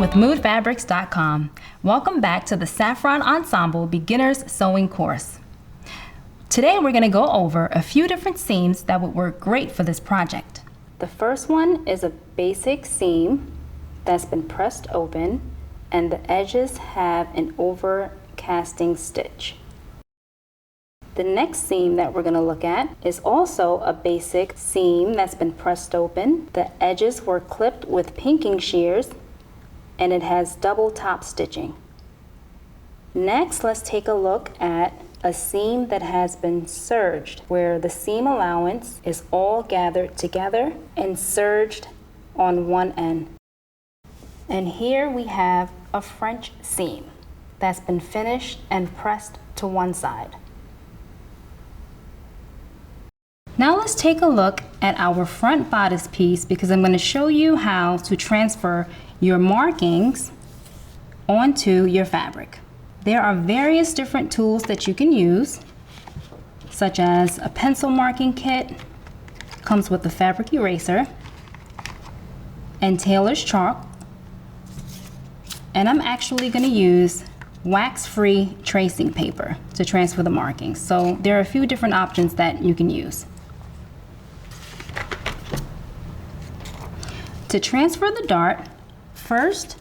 with moodfabrics.com. Welcome back to the Saffron Ensemble Beginner's Sewing course. Today we're going to go over a few different seams that would work great for this project. The first one is a basic seam that's been pressed open and the edges have an overcasting stitch. The next seam that we're going to look at is also a basic seam that's been pressed open. The edges were clipped with pinking shears and it has double top stitching. Next, let's take a look at a seam that has been serged, where the seam allowance is all gathered together and serged on one end. And here we have a French seam that's been finished and pressed to one side. Now let's take a look at our front bodice piece, because I'm going to show you how to transfer your markings onto your fabric. There are various different tools that you can use, such as a pencil marking kit, comes with a fabric eraser, and Tailor's chalk. And I'm actually going to use wax-free tracing paper to transfer the markings. So there are a few different options that you can use. To transfer the dart, first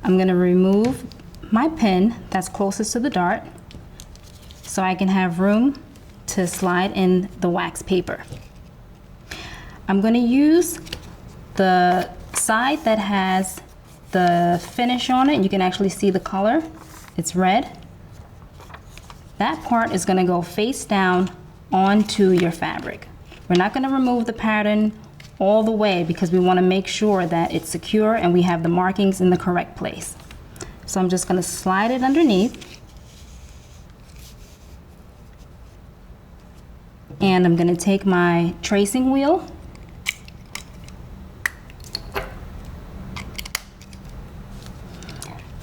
I'm going to remove my pin that's closest to the dart so I can have room to slide in the wax paper. I'm going to use the side that has the finish on it. You can actually see the color. It's red. That part is going to go face down onto your fabric. We're not going to remove the pattern all the way because we want to make sure that it's secure and we have the markings in the correct place. So I'm just going to slide it underneath. And I'm going to take my tracing wheel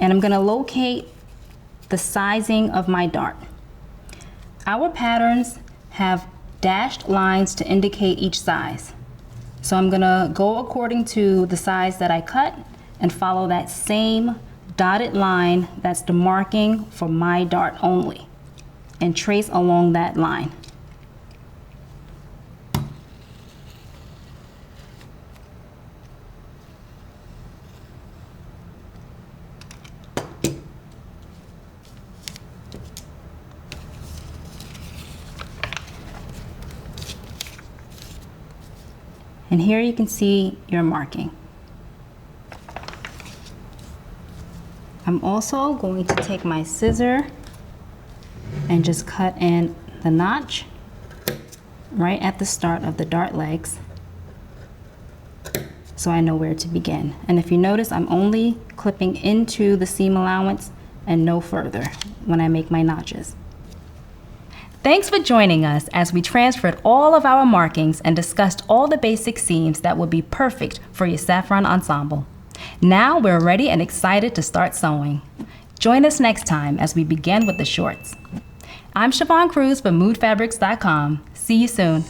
and I'm going to locate the sizing of my dart. Our patterns have dashed lines to indicate each size. So I'm going to go according to the size that I cut and follow that same dotted line that's the marking for my dart only, and trace along that line. And here you can see your marking. I'm also going to take my scissor and just cut in the notch right at the start of the dart legs so I know where to begin. And if you notice, I'm only clipping into the seam allowance and no further when I make my notches. Thanks for joining us as we transferred all of our markings and discussed all the basic seams that will be perfect for your Saffron Ensemble. Now we're ready and excited to start sewing. Join us next time as we begin with the shorts. I'm Siobhan Cruz from moodfabrics.com. See you soon.